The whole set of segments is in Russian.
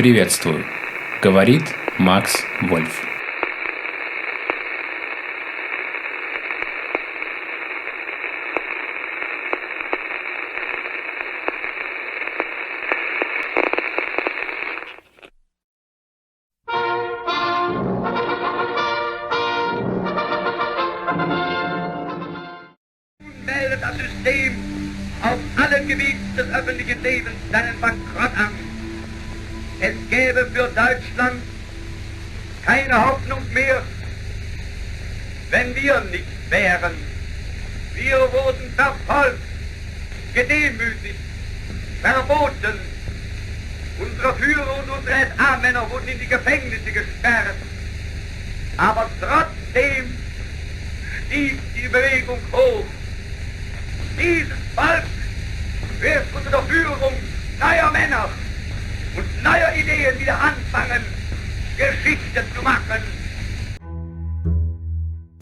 Приветствую, говорит Макс Вольф. Melde das System auf allen Gebieten des öffentlichen Lebens seinen Bankrott an. Es gäbe für Deutschland keine Hoffnung mehr, wenn wir nicht wären. Wir wurden verfolgt, gedemütigt, verboten. Unsere Führer und unsere SA-Männer wurden in die Gefängnisse gesperrt. Aber trotzdem stieg die Bewegung hoch. Dieses Volk wird unter der Führung neuer Männer und neuer Ideen wieder anfangen, Geschichte zu machen.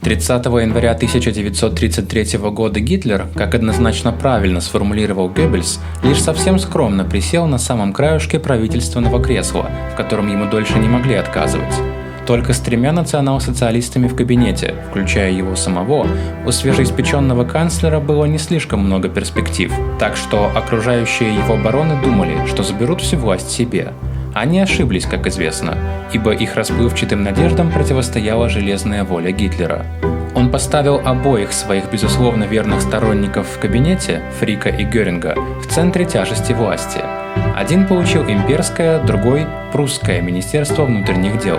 30 января 1933 года Гитлер, как однозначно правильно сформулировал Геббельс, лишь совсем скромно присел на самом краюшке правительственного кресла, в котором ему дольше не могли отказывать. Только с 3 национал-социалистами в кабинете, включая его самого, у свежеиспеченного канцлера было не слишком много перспектив, так что окружающие его бароны думали, что заберут всю власть себе. Они ошиблись, как известно, ибо их расплывчатым надеждам противостояла железная воля Гитлера. Он поставил обоих своих безусловно верных сторонников в кабинете, Фрика и Геринга, в центре тяжести власти. Один получил имперское, другой – прусское министерство внутренних дел.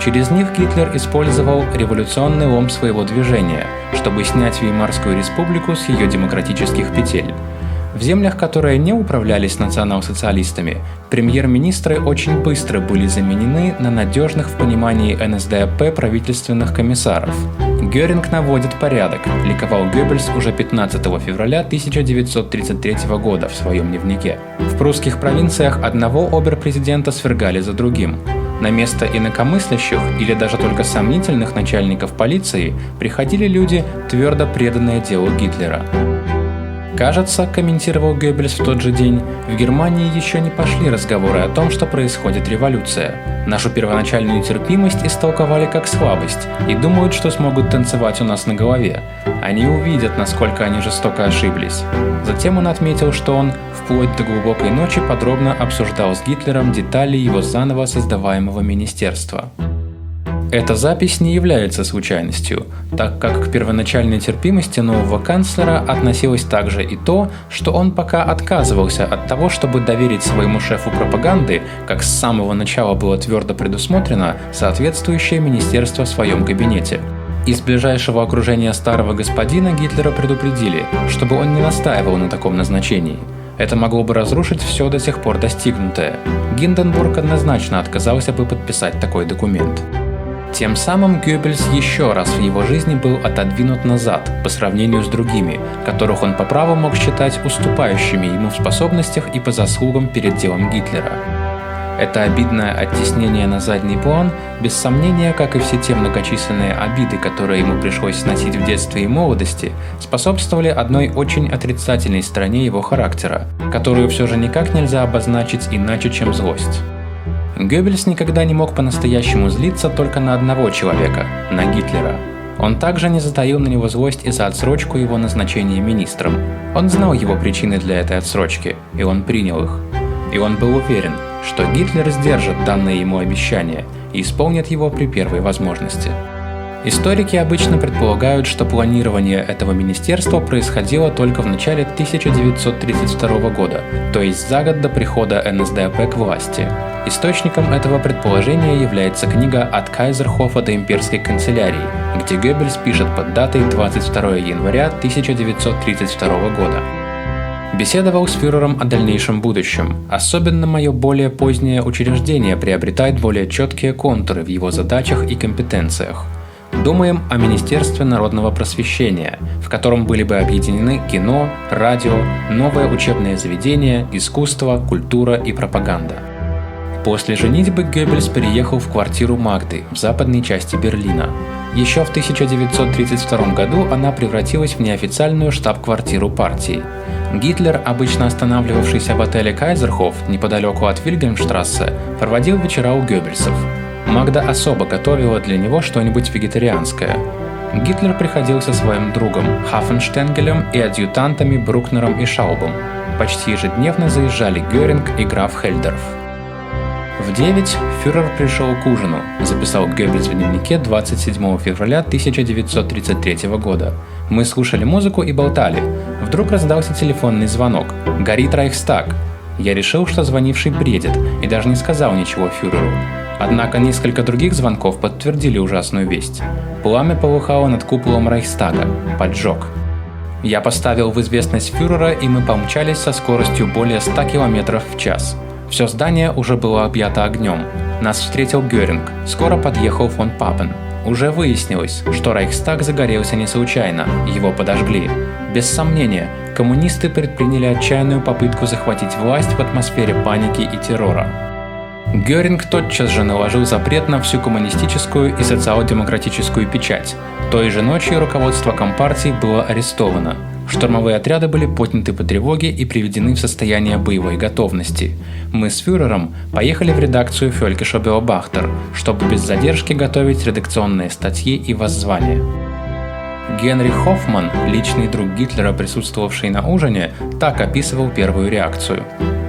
Через них Гитлер использовал революционный лом своего движения, чтобы снять Веймарскую республику с ее демократических петель. В землях, которые не управлялись национал-социалистами, премьер-министры очень быстро были заменены на надежных в понимании НСДАП правительственных комиссаров. «Геринг наводит порядок», ликовал Геббельс уже 15 февраля 1933 года в своем дневнике. В прусских провинциях одного обер-президента свергали за другим. На место инакомыслящих или даже только сомнительных начальников полиции приходили люди, твердо преданные делу Гитлера. Кажется, комментировал Геббельс в тот же день, в Германии еще не пошли разговоры о том, что происходит революция. Нашу первоначальную терпимость истолковали как слабость и думают, что смогут танцевать у нас на голове. Они увидят, насколько они жестоко ошиблись. Затем он отметил, что он вплоть до глубокой ночи подробно обсуждал с Гитлером детали его заново создаваемого министерства. Эта запись не является случайностью, так как к первоначальной терпимости нового канцлера относилось также и то, что он пока отказывался от того, чтобы доверить своему шефу пропаганды, как с самого начала было твердо предусмотрено, соответствующее министерство в своем кабинете. Из ближайшего окружения старого господина Гитлера предупредили, чтобы он не настаивал на таком назначении. Это могло бы разрушить все до сих пор достигнутое. Гинденбург однозначно отказался бы подписать такой документ. Тем самым Геббельс еще раз в его жизни был отодвинут назад по сравнению с другими, которых он по праву мог считать уступающими ему в способностях и по заслугам перед делом Гитлера. Это обидное оттеснение на задний план, без сомнения, как и все те многочисленные обиды, которые ему пришлось сносить в детстве и молодости, способствовали одной очень отрицательной стороне его характера, которую все же никак нельзя обозначить иначе, чем злость. Геббельс никогда не мог по-настоящему злиться только на одного человека – на Гитлера. Он также не затаил на него злость из-за отсрочку его назначения министром. Он знал его причины для этой отсрочки, и он принял их. И он был уверен, что Гитлер сдержит данное ему обещание и исполнит его при первой возможности. Историки обычно предполагают, что планирование этого министерства происходило только в начале 1932 года, то есть за год до прихода НСДАП к власти. Источником этого предположения является книга «От Кайзерхофа до имперской канцелярии», где Геббельс пишет под датой 22 января 1932 года. Беседовал с фюрером о дальнейшем будущем. Особенно мое более позднее учреждение приобретает более четкие контуры в его задачах и компетенциях. Думаем о Министерстве народного просвещения, в котором были бы объединены кино, радио, новое учебное заведение, искусство, культура и пропаганда. После женитьбы Геббельс переехал в квартиру Магды в западной части Берлина. Еще в 1932 году она превратилась в неофициальную штаб-квартиру партии. Гитлер, обычно останавливавшийся в отеле Кайзерхоф неподалеку от Вильгельмштрассе, проводил вечера у Геббельсов. Магда особо готовила для него что-нибудь вегетарианское. Гитлер приходил со своим другом Хафенштенгелем и адъютантами Брукнером и Шаубом. Почти ежедневно заезжали Геринг и граф Хельдерф. В 9 фюрер пришел к ужину, записал Геббельс в дневнике 27 февраля 1933 года. Мы слушали музыку и болтали. Вдруг раздался телефонный звонок. «Горит Рейхстаг». Я решил, что звонивший бредит, и даже не сказал ничего фюреру. Однако несколько других звонков подтвердили ужасную весть. Пламя полыхало над куполом Рейхстага. Поджог. Я поставил в известность фюрера, и мы помчались со скоростью более 100 км в час. Все здание уже было объято огнем. Нас встретил Геринг. Скоро подъехал фон Папен. Уже выяснилось, что Рейхстаг загорелся не случайно, его подожгли. Без сомнения, коммунисты предприняли отчаянную попытку захватить власть в атмосфере паники и террора. Геринг тотчас же наложил запрет на всю коммунистическую и социал-демократическую печать. Той же ночью руководство Компартии было арестовано. Штурмовые отряды были подняты по тревоге и приведены в состояние боевой готовности. Мы с фюрером поехали в редакцию Völkischer Beobachter, чтобы без задержки готовить редакционные статьи и воззвания. Генрих Хоффман, личный друг Гитлера, присутствовавший на ужине, так описывал первую реакцию.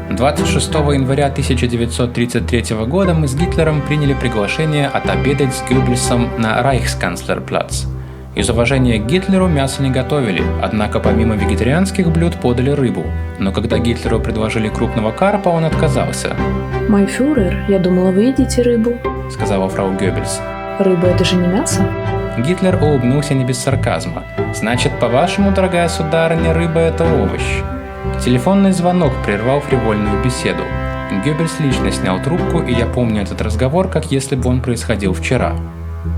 26 января 1933 года мы с Гитлером приняли приглашение отобедать с Геббельсом на Рейхсканцлерпlatz. Из уважения к Гитлеру мясо не готовили, однако помимо вегетарианских блюд подали рыбу. Но когда Гитлеру предложили крупного карпа, он отказался. «Мой фюрер, я думала, вы едите рыбу», — сказала фрау Геббельс. «Рыба — это же не мясо?» Гитлер улыбнулся не без сарказма. «Значит, по-вашему, дорогая сударыня, рыба — это овощ?» Телефонный звонок прервал фривольную беседу. Геббельс лично снял трубку, и я помню этот разговор, как если бы он происходил вчера.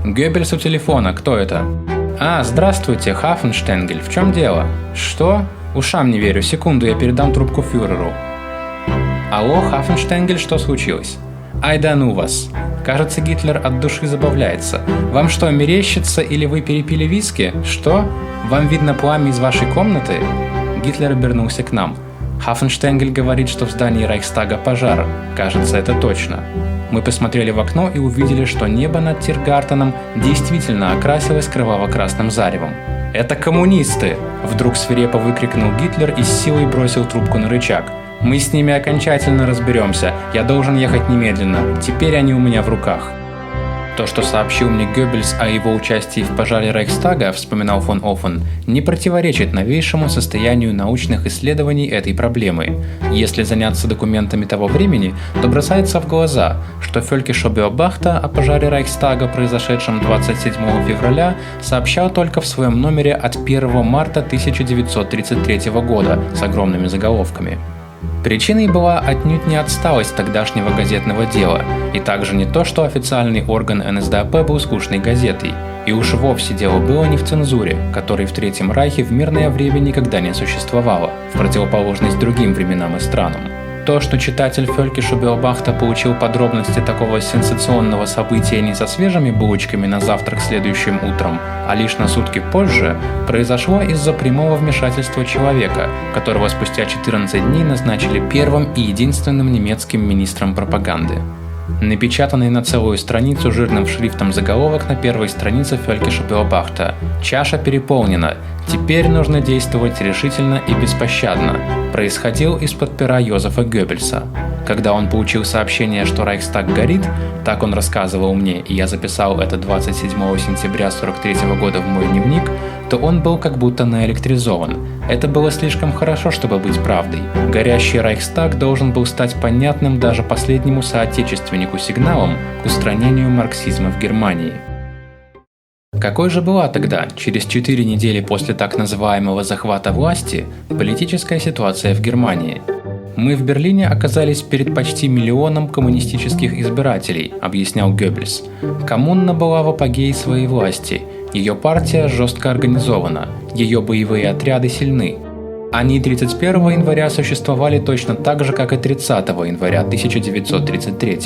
«Геббельс у телефона, кто это?» «А, здравствуйте, Хафенштенгель, в чем дело?» «Что? Ушам не верю, секунду, я передам трубку фюреру». «Алло, Хафенштенгель, что случилось?» «Ай да ну вас! Кажется, Гитлер от души забавляется. Вам что, мерещится или вы перепили виски? Что? Вам видно пламя из вашей комнаты?» Гитлер обернулся к нам. «Хафенштенгель говорит, что в здании Рейхстага пожар. Кажется, это точно». Мы посмотрели в окно и увидели, что небо над Тиргартеном действительно окрасилось кроваво-красным заревом. «Это коммунисты!» – вдруг свирепо выкрикнул Гитлер и с силой бросил трубку на рычаг. «Мы с ними окончательно разберемся. Я должен ехать немедленно. Теперь они у меня в руках». То, что сообщил мне Геббельс о его участии в пожаре Рейхстага, вспоминал фон Оффен, не противоречит новейшему состоянию научных исследований этой проблемы. Если заняться документами того времени, то бросается в глаза, что Völkischer Beobachter о пожаре Рейхстага, произошедшем 27 февраля, сообщал только в своем номере от 1 марта 1933 года с огромными заголовками. Причиной была отнюдь не отсталость тогдашнего газетного дела, и также не то, что официальный орган НСДАП был скучной газетой. И уж вовсе дело было не в цензуре, которой в Третьем Райхе в мирное время никогда не существовало, в противоположность другим временам и странам. То, что читатель Völkischer Beobachter получил подробности такого сенсационного события не со свежими булочками на завтрак следующим утром, а лишь на сутки позже, произошло из-за прямого вмешательства человека, которого спустя 14 дней назначили первым и единственным немецким министром пропаганды. Напечатанный на целую страницу жирным шрифтом заголовок на первой странице Völkischer Beobachter. «Чаша переполнена. Теперь нужно действовать решительно и беспощадно», происходил из-под пера Йозефа Геббельса. Когда он получил сообщение, что Рейхстаг горит, так он рассказывал мне, и я записал это 27 сентября 1943 года в мой дневник, то он был как будто наэлектризован. Это было слишком хорошо, чтобы быть правдой. Горящий Рейхстаг должен был стать понятным даже последнему соотечественнику сигналом к устранению марксизма в Германии. Какой же была тогда, через 4 недели после так называемого захвата власти, политическая ситуация в Германии? «Мы в Берлине оказались перед почти миллионом коммунистических избирателей», объяснял Геббельс. «Коммуна была в апогее своей власти. Ее партия жестко организована, ее боевые отряды сильны. Они 31 января существовали точно так же, как и 30 января 1933.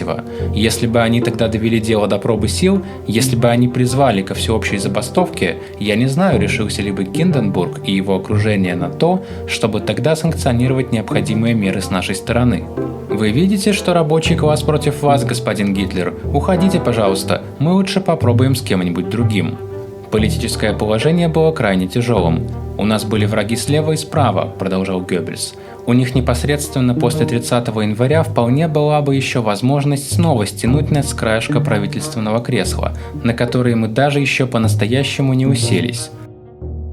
Если бы они тогда довели дело до пробы сил, если бы они призвали ко всеобщей забастовке, я не знаю, решился ли бы Гинденбург и его окружение на то, чтобы тогда санкционировать необходимые меры с нашей стороны. Вы видите, что рабочий класс против вас, господин Гитлер? Уходите, пожалуйста, мы лучше попробуем с кем-нибудь другим. Политическое положение было крайне тяжелым. «У нас были враги слева и справа», – продолжал Геббельс. «У них непосредственно после 30 января вполне была бы еще возможность снова стянуть нас с краешка правительственного кресла, на которые мы даже еще по-настоящему не уселись».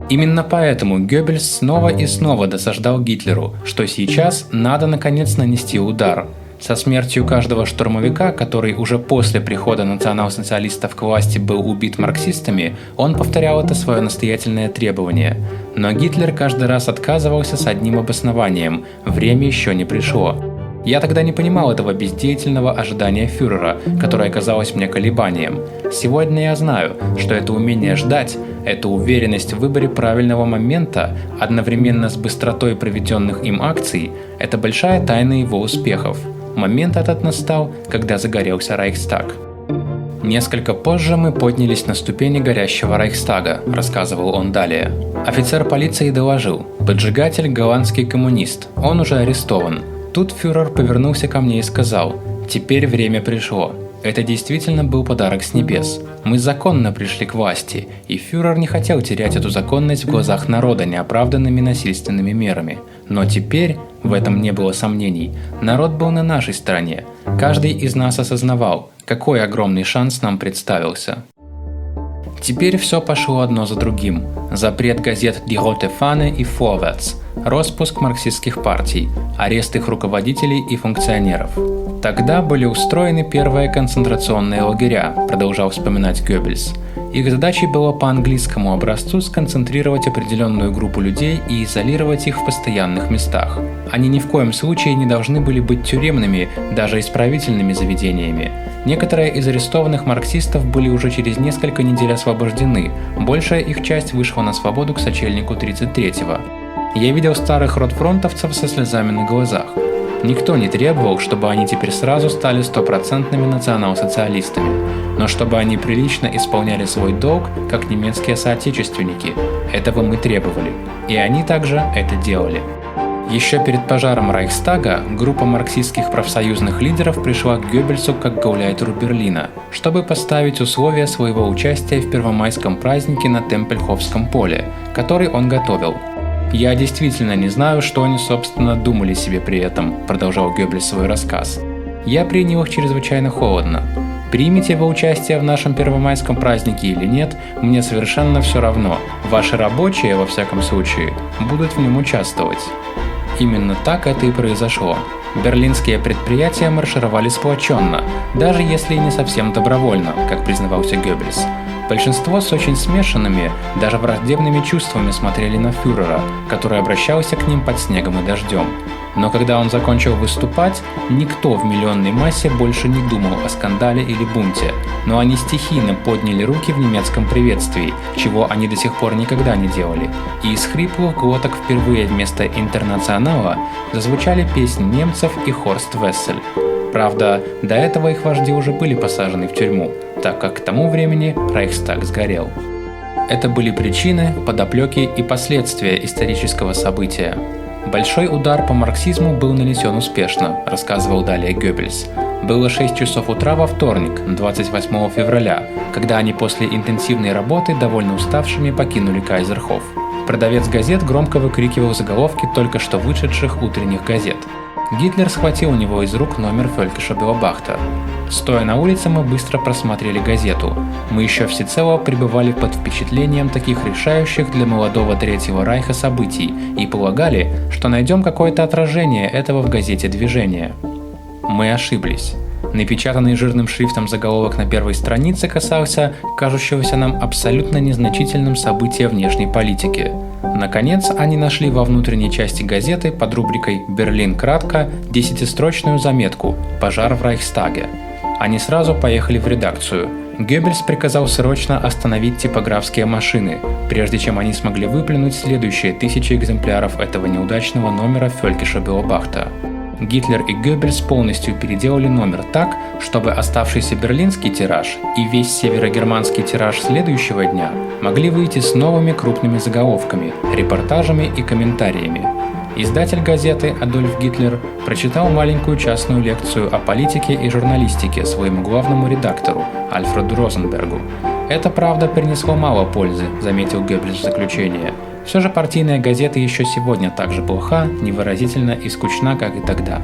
Именно поэтому Геббельс снова и снова досаждал Гитлеру, что сейчас надо наконец нанести удар. Со смертью каждого штурмовика, который уже после прихода национал-социалистов к власти был убит марксистами, он повторял это свое настоятельное требование. Но Гитлер каждый раз отказывался с одним обоснованием – время еще не пришло. Я тогда не понимал этого бездеятельного ожидания фюрера, которое казалось мне колебанием. Сегодня я знаю, что это умение ждать, эта уверенность в выборе правильного момента, одновременно с быстротой проведенных им акций – это большая тайна его успехов. Момент этот настал, когда загорелся Рейхстаг. «Несколько позже мы поднялись на ступени горящего Рейхстага», – рассказывал он далее. Офицер полиции доложил: «Поджигатель – голландский коммунист, он уже арестован». Тут фюрер повернулся ко мне и сказал: «Теперь время пришло». Это действительно был подарок с небес. Мы законно пришли к власти, и фюрер не хотел терять эту законность в глазах народа неоправданными насильственными мерами. Но теперь, в этом не было сомнений, народ был на нашей стороне. Каждый из нас осознавал, какой огромный шанс нам представился. Теперь все пошло одно за другим. Запрет газет Die Rote Fahne и Vorwärts, распуск марксистских партий, арест их руководителей и функционеров. Тогда были устроены первые концентрационные лагеря, продолжал вспоминать Геббельс. Их задачей было по английскому образцу сконцентрировать определенную группу людей и изолировать их в постоянных местах. Они ни в коем случае не должны были быть тюремными, даже исправительными заведениями. Некоторые из арестованных марксистов были уже через несколько недель освобождены, большая их часть вышла на свободу к сочельнику 33-го. Я видел старых ротфронтовцев со слезами на глазах. Никто не требовал, чтобы они теперь сразу стали стопроцентными национал-социалистами, но чтобы они прилично исполняли свой долг, как немецкие соотечественники. Этого мы требовали, и они также это делали. Еще перед пожаром Рейхстага группа марксистских профсоюзных лидеров пришла к Геббельсу как к гауляйтеру Берлина, чтобы поставить условия своего участия в первомайском празднике на Темпельхофском поле, который он готовил. «Я действительно не знаю, что они, собственно, думали себе при этом», – продолжал Геббельс свой рассказ. «Я принял их чрезвычайно холодно. Примете вы участие в нашем первомайском празднике или нет, мне совершенно все равно. Ваши рабочие, во всяком случае, будут в нем участвовать». Именно так это и произошло. Берлинские предприятия маршировали сплоченно, даже если и не совсем добровольно, как признавался Геббельс. Большинство с очень смешанными, даже враждебными чувствами смотрели на фюрера, который обращался к ним под снегом и дождем. Но когда он закончил выступать, никто в миллионной массе больше не думал о скандале или бунте, но они стихийно подняли руки в немецком приветствии, чего они до сих пор никогда не делали, и из хриплых глоток впервые вместо «Интернационала» зазвучали песни немцев и Хорст Вессель. Правда, до этого их вожди уже были посажены в тюрьму, так как к тому времени Рейхстаг сгорел. Это были причины, подоплеки и последствия исторического события. «Большой удар по марксизму был нанесен успешно», – рассказывал далее Геббельс. Было 6 часов утра во вторник, 28 февраля, когда они после интенсивной работы довольно уставшими покинули Кайзерхоф. Продавец газет громко выкрикивал заголовки только что вышедших утренних газет. Гитлер схватил у него из рук номер Völkischer Beobachter. Стоя на улице, мы быстро просмотрели газету. Мы еще всецело пребывали под впечатлением таких решающих для молодого Третьего Райха событий и полагали, что найдем какое-то отражение этого в газете «Движение». Мы ошиблись. Напечатанный жирным шрифтом заголовок на первой странице касался кажущегося нам абсолютно незначительным события внешней политики. Наконец, они нашли во внутренней части газеты под рубрикой «Берлин кратко» 10-строчную заметку «Пожар в Рейхстаге». Они сразу поехали в редакцию. Геббельс приказал срочно остановить типографские машины, прежде чем они смогли выплюнуть следующие 1000 экземпляров этого неудачного номера Völkischer Beobachter. Гитлер и Геббельс полностью переделали номер так, чтобы оставшийся берлинский тираж и весь северогерманский тираж следующего дня могли выйти с новыми крупными заголовками, репортажами и комментариями. Издатель газеты Адольф Гитлер прочитал маленькую частную лекцию о политике и журналистике своему главному редактору Альфреду Розенбергу. Это, правда, принесло мало пользы, заметил Геббельс в заключение. Все же партийная газета еще сегодня так же плоха, невыразительна и скучна, как и тогда.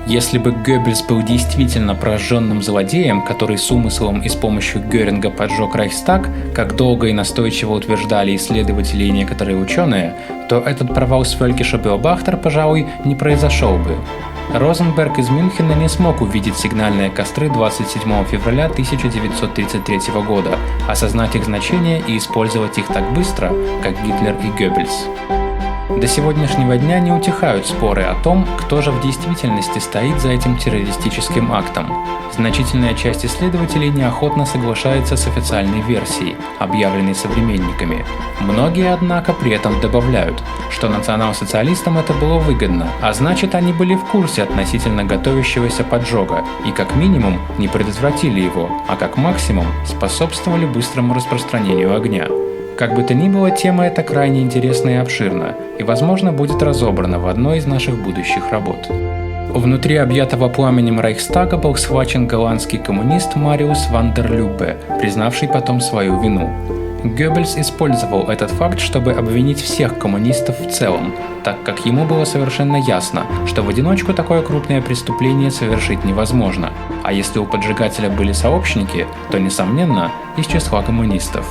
Если бы Геббельс был действительно прожженным злодеем, который с умыслом и с помощью Геринга поджег Рейхстаг, как долго и настойчиво утверждали исследователи и некоторые ученые, то этот провал с Völkischer Beobachter, пожалуй, не произошел бы. Розенберг из Мюнхена не смог увидеть сигнальные костры 27 февраля 1933 года, осознать их значение и использовать их так быстро, как Гитлер и Геббельс. До сегодняшнего дня не утихают споры о том, кто же в действительности стоит за этим террористическим актом. Значительная часть исследователей неохотно соглашается с официальной версией, объявленной современниками. Многие, однако, при этом добавляют, что национал-социалистам это было выгодно, а значит, они были в курсе относительно готовящегося поджога и как минимум не предотвратили его, а как максимум способствовали быстрому распространению огня. Как бы то ни было, тема эта крайне интересна и обширна, и, возможно, будет разобрана в одной из наших будущих работ. Внутри объятого пламенем Рейхстага был схвачен голландский коммунист Мариус ван дер Люббе, признавший потом свою вину. Геббельс использовал этот факт, чтобы обвинить всех коммунистов в целом, так как ему было совершенно ясно, что в одиночку такое крупное преступление совершить невозможно, а если у поджигателя были сообщники, то, несомненно, из числа коммунистов.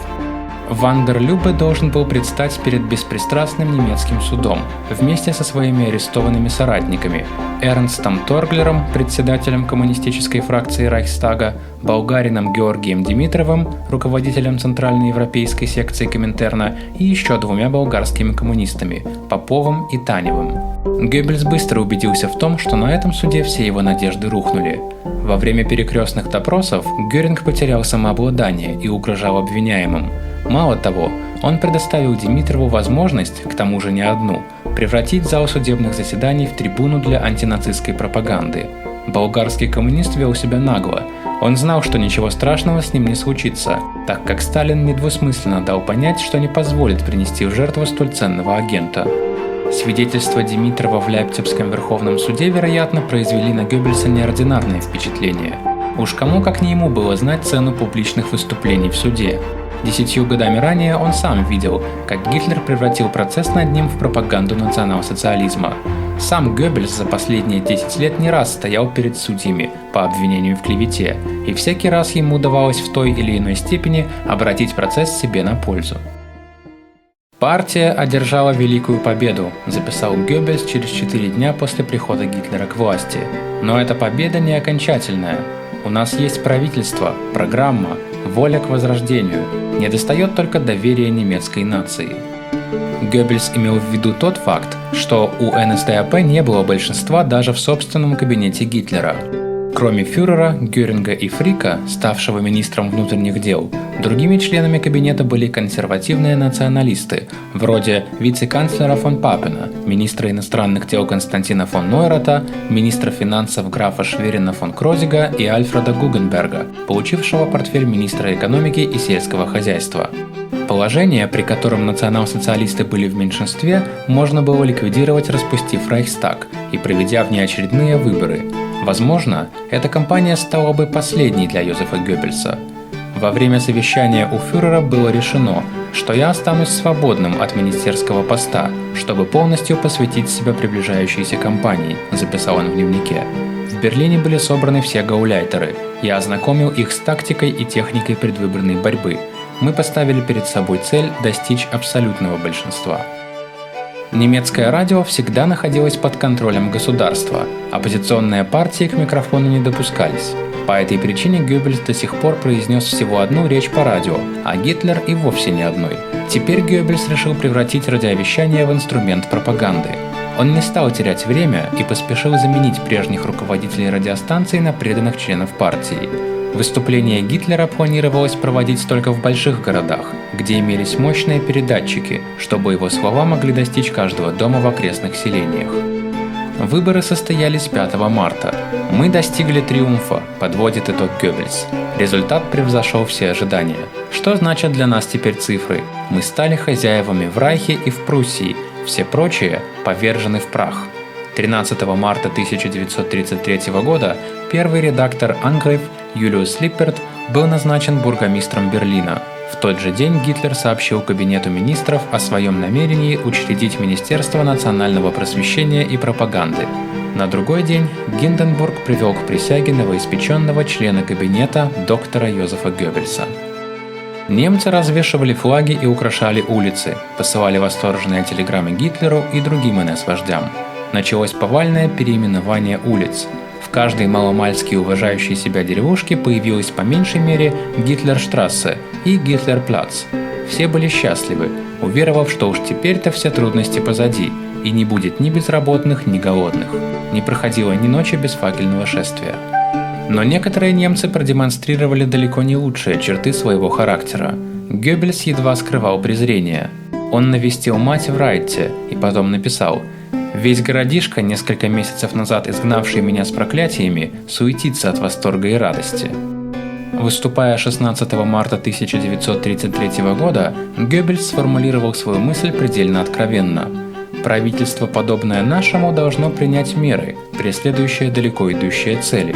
Ван дер Люббе должен был предстать перед беспристрастным немецким судом вместе со своими арестованными соратниками Эрнстом Торглером, председателем коммунистической фракции Рейхстага, болгарином Георгием Димитровым, руководителем центральноевропейской секции Коминтерна, и еще 2 болгарскими коммунистами – Поповым и Таневым. Геббельс быстро убедился в том, что на этом суде все его надежды рухнули. Во время перекрестных допросов Геринг потерял самообладание и угрожал обвиняемым. Мало того, он предоставил Димитрову возможность, к тому же не одну, превратить зал судебных заседаний в трибуну для антинацистской пропаганды. Болгарский коммунист вел себя нагло. Он знал, что ничего страшного с ним не случится, так как Сталин недвусмысленно дал понять, что не позволит принести в жертву столь ценного агента. Свидетельства Димитрова в Лейпцигском Верховном суде, вероятно, произвели на Геббельса неординарное впечатление. Уж кому как не ему было знать цену публичных выступлений в суде. 10 годами ранее он сам видел, как Гитлер превратил процесс над ним в пропаганду национал-социализма. Сам Геббельс за последние 10 лет не раз стоял перед судьями по обвинению в клевете, и всякий раз ему удавалось в той или иной степени обратить процесс себе на пользу. «Партия одержала великую победу», – записал Геббельс через 4 дня после прихода Гитлера к власти. «Но эта победа не окончательная. У нас есть правительство, программа, воля к возрождению. Недостает только доверия немецкой нации». Геббельс имел в виду тот факт, что у НСДАП не было большинства даже в собственном кабинете Гитлера. Кроме фюрера, Геринга и Фрика, ставшего министром внутренних дел, другими членами кабинета были консервативные националисты, вроде вице-канцлера фон Папена, министра иностранных дел Константина фон Нойрата, министра финансов графа Шверина фон Крозига и Альфреда Гугенберга, получившего портфель министра экономики и сельского хозяйства. Положение, при котором национал-социалисты были в меньшинстве, можно было ликвидировать, распустив Рейхстаг и проведя внеочередные выборы. Возможно, эта кампания стала бы последней для Йозефа Геббельса. Во время совещания у фюрера было решено, что я останусь свободным от министерского поста, чтобы полностью посвятить себя приближающейся кампании, записал он в дневнике. В Берлине были собраны все гауляйтеры. Я ознакомил их с тактикой и техникой предвыборной борьбы. Мы поставили перед собой цель достичь абсолютного большинства. Немецкое радио всегда находилось под контролем государства, оппозиционные партии к микрофону не допускались. По этой причине Геббельс до сих пор произнес всего одну речь по радио, а Гитлер и вовсе ни одной. Теперь Геббельс решил превратить радиовещание в инструмент пропаганды. Он не стал терять время и поспешил заменить прежних руководителей радиостанций на преданных членов партии. Выступление Гитлера планировалось проводить только в больших городах, где имелись мощные передатчики, чтобы его слова могли достичь каждого дома в окрестных селениях. Выборы состоялись 5 марта. «Мы достигли триумфа», – подводит итог Геббельс. Результат превзошел все ожидания. Что значат для нас теперь цифры? Мы стали хозяевами в Райхе и в Пруссии, все прочие повержены в прах. 13 марта 1933 года первый редактор «Ангриф» Юлиус Липперт был назначен бургомистром Берлина. В тот же день Гитлер сообщил Кабинету министров о своем намерении учредить Министерство национального просвещения и пропаганды. На другой день Гинденбург привел к присяге новоиспеченного члена кабинета доктора Йозефа Геббельса. Немцы развешивали флаги и украшали улицы, посылали восторженные телеграммы Гитлеру и другим НС-вождям. Началось повальное переименование улиц. В каждой маломальски уважающей себя деревушке появилась по меньшей мере Гитлерштрассе и Гитлерплац. Все были счастливы, уверовав, что уж теперь-то все трудности позади, и не будет ни безработных, ни голодных. Не проходило ни ночи без факельного шествия. Но некоторые немцы продемонстрировали далеко не лучшие черты своего характера. Геббельс едва скрывал презрение. Он навестил мать в Райтте и потом написал: «Весь городишко, несколько месяцев назад изгнавший меня с проклятиями, суетится от восторга и радости». Выступая 16 марта 1933 года, Геббельс сформулировал свою мысль предельно откровенно. Правительство, подобное нашему, должно принять меры, преследующие далеко идущие цели.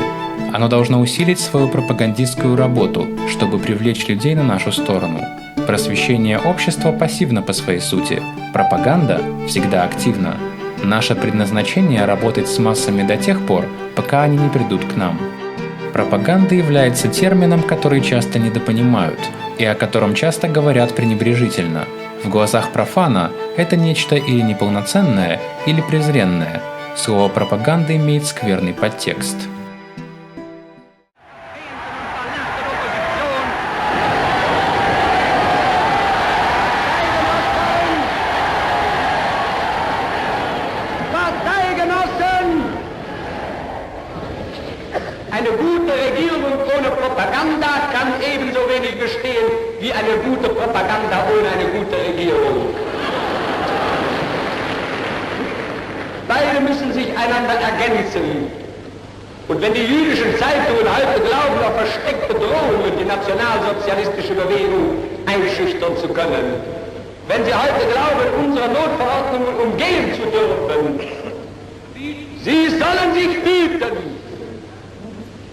Оно должно усилить свою пропагандистскую работу, чтобы привлечь людей на нашу сторону. Просвещение общества пассивно по своей сути, пропаганда всегда активна. Наше предназначение – работать с массами до тех пор, пока они не придут к нам. Пропаганда является термином, который часто недопонимают, и о котором часто говорят пренебрежительно. В глазах профана это нечто или неполноценное, или презренное. Слово «пропаганда» имеет скверный подтекст. Eine gute Regierung ohne Propaganda kann ebenso wenig bestehen wie eine gute Propaganda ohne eine gute Regierung. Beide müssen sich einander ergänzen. Und wenn die jüdischen Zeitungen heute glauben, auf versteckte Drohungen die nationalsozialistische Bewegung einschüchtern zu können, wenn sie heute glauben, unsere Notverordnungen umgehen zu dürfen, sie sollen sich hüten.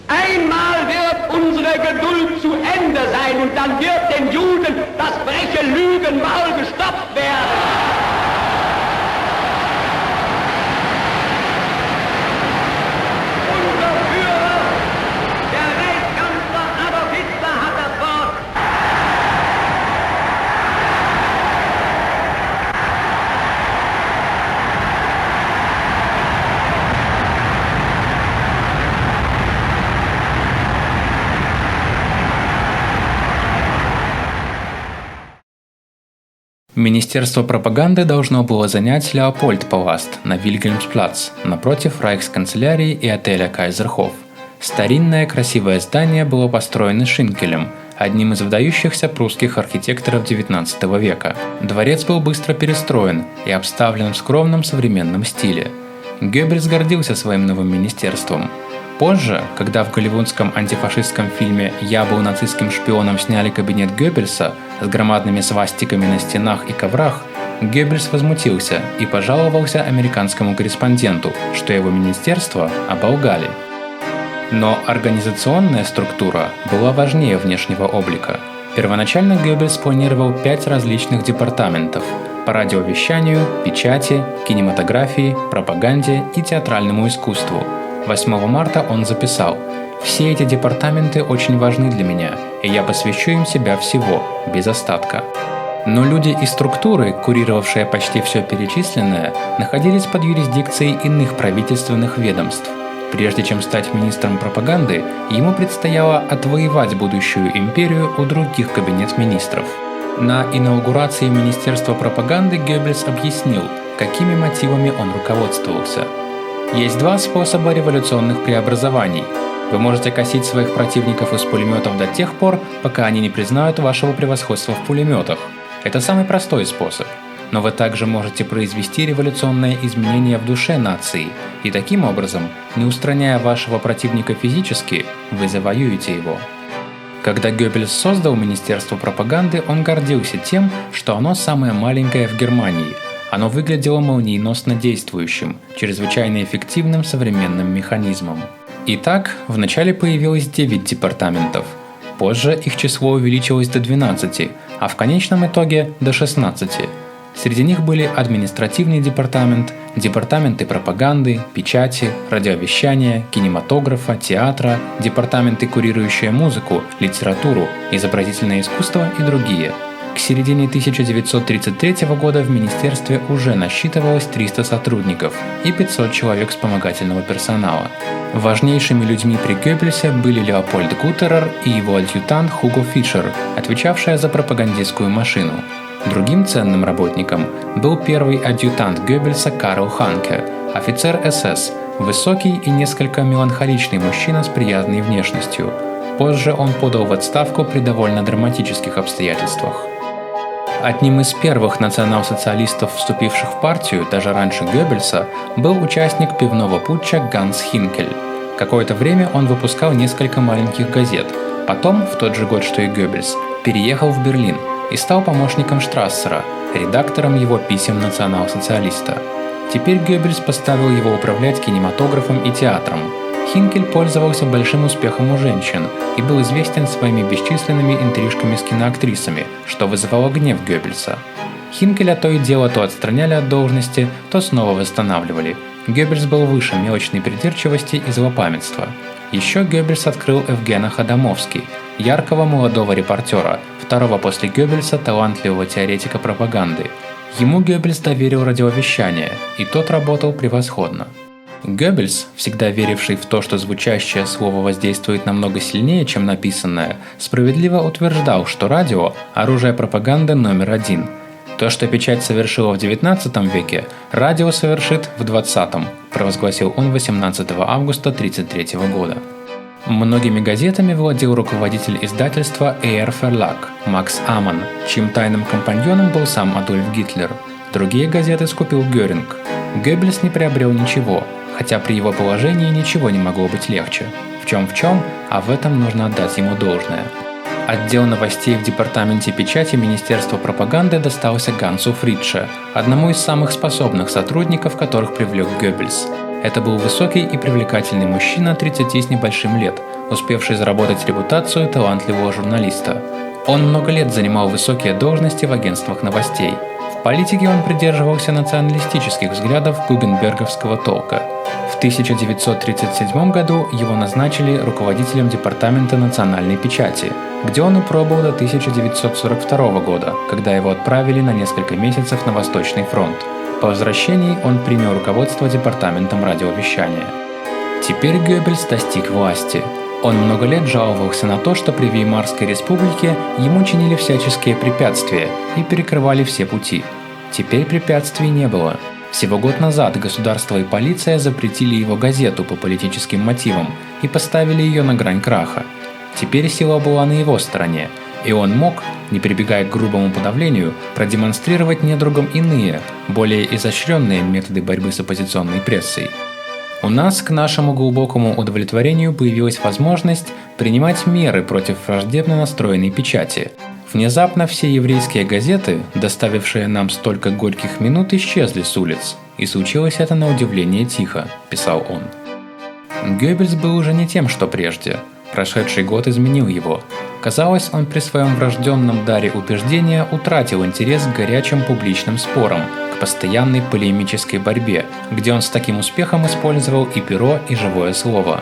Einmal wird unsere Geduld zu Ende sein und dann wird den Juden das freche Lügenmaul gestopft werden. Unser Führer, der Reichskanzler Adolf Hitler, hat das Wort. Министерство пропаганды должно было занять Леопольд-Паласт на Вильгельмсплац, напротив райхсканцелярии и отеля Кайзерхоф. Старинное красивое здание было построено Шинкелем, одним из выдающихся прусских архитекторов XIX века. Дворец был быстро перестроен и обставлен в скромном современном стиле. Геббельс гордился своим новым министерством. Позже, когда в голливудском антифашистском фильме «Я был нацистским шпионом» сняли кабинет Геббельса с громадными свастиками на стенах и коврах, Геббельс возмутился и пожаловался американскому корреспонденту, что его министерство оболгали. Но организационная структура была важнее внешнего облика. Первоначально Геббельс планировал 5 различных департаментов – по радиовещанию, печати, кинематографии, пропаганде и театральному искусству. 8 марта он записал: «Все эти департаменты очень важны для меня, и я посвящу им себя всего, без остатка». Но люди и структуры, курировавшие почти все перечисленное, находились под юрисдикцией иных правительственных ведомств. Прежде чем стать министром пропаганды, ему предстояло отвоевать будущую империю у других кабинет-министров. На инаугурации Министерства пропаганды Геббельс объяснил, какими мотивами он руководствовался. Есть 2 способа революционных преобразований. Вы можете косить своих противников из пулеметов до тех пор, пока они не признают вашего превосходства в пулеметах. Это самый простой способ. Но вы также можете произвести революционное изменение в душе нации, и таким образом, не устраняя вашего противника физически, вы завоюете его. Когда Геббельс создал Министерство пропаганды, он гордился тем, что оно самое маленькое в Германии. Оно выглядело молниеносно действующим, чрезвычайно эффективным современным механизмом. Итак, вначале появилось 9 департаментов. Позже их число увеличилось до 12, а в конечном итоге до 16. Среди них были административный департамент, департаменты пропаганды, печати, радиовещания, кинематографа, театра, департаменты, курирующие музыку, литературу, изобразительное искусство и другие. К середине 1933 года в министерстве уже насчитывалось 300 сотрудников и 500 человек вспомогательного персонала. Важнейшими людьми при Геббельсе были Леопольд Гутерер и его адъютант Хуго Фишер, отвечавшая за пропагандистскую машину. Другим ценным работником был первый адъютант Геббельса Карл Ханке, офицер СС, высокий и несколько меланхоличный мужчина с приятной внешностью. Позже он подал в отставку при довольно драматических обстоятельствах. Одним из первых национал-социалистов, вступивших в партию даже раньше Геббельса, был участник пивного путча Ганс Хинкель. Какое-то время он выпускал несколько маленьких газет. Потом, в тот же год, что и Геббельс, переехал в Берлин и стал помощником Штрассера, редактором его писем национал-социалиста. Теперь Геббельс поставил его управлять кинематографом и театром. Хинкель пользовался большим успехом у женщин и был известен своими бесчисленными интрижками с киноактрисами, что вызывало гнев Геббельса. Хинкеля то и дело то отстраняли от должности, то снова восстанавливали. Геббельс был выше мелочной придирчивости и злопамятства. Еще Геббельс открыл Евгена Ходомовский, яркого молодого репортера, второго после Геббельса талантливого теоретика пропаганды. Ему Геббельс доверил радиовещание, и тот работал превосходно. Геббельс, всегда веривший в то, что звучащее слово воздействует намного сильнее, чем написанное, справедливо утверждал, что радио – оружие пропаганды номер один. То, что печать совершила в XIX веке, радио совершит в XX, провозгласил он 18 августа 1933 года. Многими газетами владел руководитель издательства Эйр Verlag Макс Аман, чьим тайным компаньоном был сам Адольф Гитлер. Другие газеты скупил Гёринг. Геббельс не приобрел ничего, хотя при его положении ничего не могло быть легче. В чем, а в этом нужно отдать ему должное. Отдел новостей в департаменте печати Министерства пропаганды достался Гансу Фридше, одному из самых способных сотрудников, которых привлек Геббельс. Это был высокий и привлекательный мужчина 30 с небольшим лет, успевший заработать репутацию талантливого журналиста. Он много лет занимал высокие должности в агентствах новостей. В политике он придерживался националистических взглядов гугенберговского толка. В 1937 году его назначили руководителем департамента национальной печати, где он и пробыл до 1942 года, когда его отправили на несколько месяцев на Восточный фронт. По возвращении он принял руководство департаментом радиовещания. Теперь Геббельс достиг власти. Он много лет жаловался на то, что при Веймарской республике ему чинили всяческие препятствия и перекрывали все пути. Теперь препятствий не было. Всего год назад государство и полиция запретили его газету по политическим мотивам и поставили ее на грань краха. Теперь сила была на его стороне, и он мог, не прибегая к грубому подавлению, продемонстрировать недругам иные, более изощренные методы борьбы с оппозиционной прессой. У нас, к нашему глубокому удовлетворению, появилась возможность принимать меры против враждебно настроенной печати. Внезапно все еврейские газеты, доставившие нам столько горьких минут, исчезли с улиц. И случилось это на удивление тихо, писал он. Геббельс был уже не тем, что прежде. Прошедший год изменил его. Казалось, он при своем врожденном даре убеждения утратил интерес к горячим публичным спорам, к постоянной полемической борьбе, где он с таким успехом использовал и перо, и живое слово.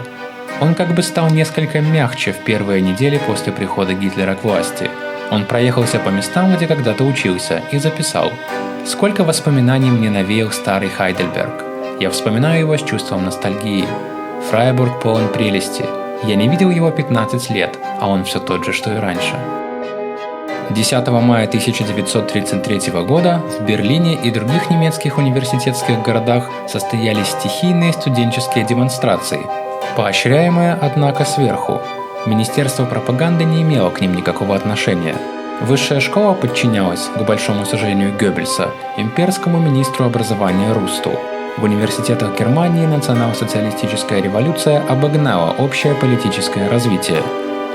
Он как бы стал несколько мягче в первые недели после прихода Гитлера к власти. Он проехался по местам, где когда-то учился, и записал: «Сколько воспоминаний мне навеял старый Хайдельберг. Я вспоминаю его с чувством ностальгии. Фрайбург полон прелести. Я не видел его 15 лет, а он все тот же, что и раньше». 10 мая 1933 года в Берлине и других немецких университетских городах состоялись стихийные студенческие демонстрации. поощряемые, однако, сверху. Министерство пропаганды не имело к ним никакого отношения. Высшая школа подчинялась, к большому сожалению Геббельса, имперскому министру образования Русту. В университетах Германии национал-социалистическая революция обогнала общее политическое развитие.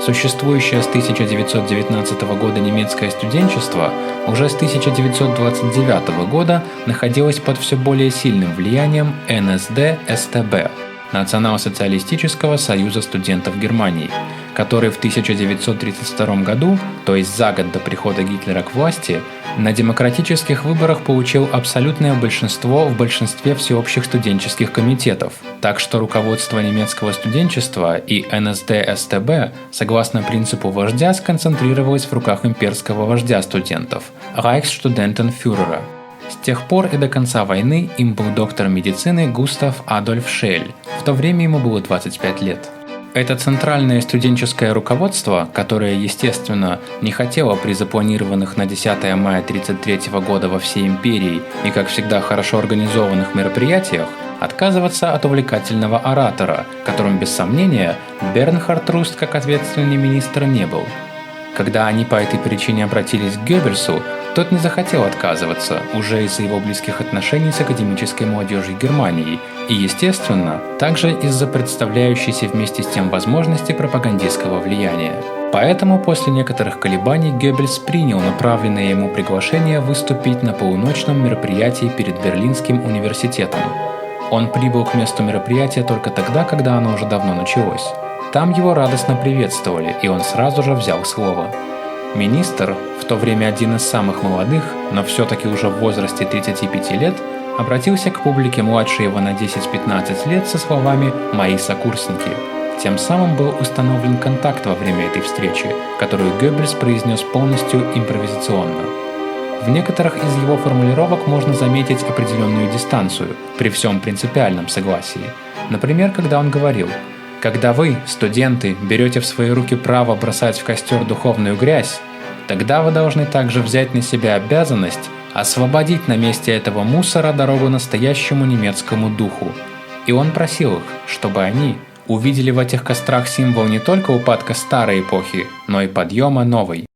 Существующее с 1919 года немецкое студенчество уже с 1929 года находилось под все более сильным влиянием НСД-СТБ – Национал-социалистического союза студентов Германии, который в 1932 году, то есть за год до прихода Гитлера к власти, на демократических выборах получил абсолютное большинство в большинстве всеобщих студенческих комитетов. Так что руководство немецкого студенчества и НСД-СТБ, согласно принципу вождя, сконцентрировалось в руках имперского вождя студентов – Reichsstudentenführer. С тех пор и до конца войны им был доктор медицины Густав Адольф Шель. В то время ему было 25 лет. Это центральное студенческое руководство, которое, естественно, не хотело при запланированных на 10 мая 1933 года во всей империи и, как всегда, хорошо организованных мероприятиях, отказываться от увлекательного оратора, которым, без сомнения, Бернхард Руст как ответственный министр не был. Когда они по этой причине обратились к Геббельсу, тот не захотел отказываться, уже из-за его близких отношений с академической молодежью Германии и, естественно, также из-за представляющейся вместе с тем возможности пропагандистского влияния. Поэтому после некоторых колебаний Геббельс принял направленное ему приглашение выступить на полуночном мероприятии перед Берлинским университетом. Он прибыл к месту мероприятия только тогда, когда оно уже давно началось. Там его радостно приветствовали, и он сразу же взял слово. Министр, в то время один из самых молодых, но все-таки уже в возрасте 35 лет, обратился к публике младше его на 10-15 лет со словами «мои сокурсники». Тем самым был установлен контакт во время этой встречи, которую Геббельс произнес полностью импровизационно. В некоторых из его формулировок можно заметить определенную дистанцию, при всем принципиальном согласии. Например, когда он говорил: «Когда вы, студенты, берете в свои руки право бросать в костер духовную грязь, тогда вы должны также взять на себя обязанность освободить на месте этого мусора дорогу настоящему немецкому духу». И он просил их, чтобы они увидели в этих кострах символ не только упадка старой эпохи, но и подъема новой.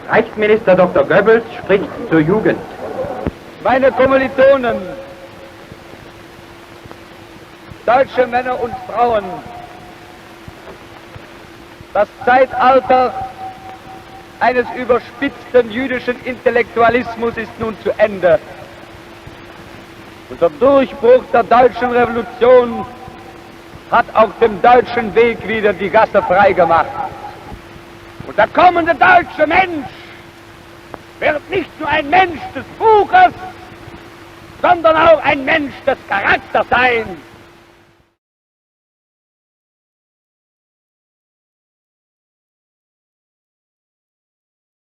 Reichsminister Dr. Goebbels spricht zur Jugend. Meine Kommilitonen, deutsche Männer und Frauen, das Zeitalter eines überspitzten jüdischen Intellektualismus ist nun zu Ende. Und der Durchbruch der deutschen Revolution hat auf dem deutschen Weg wieder die Gasse freigemacht. Und der kommende deutsche Mensch wird nicht nur ein Mensch des Buches, sondern auch ein Mensch des Charakters sein.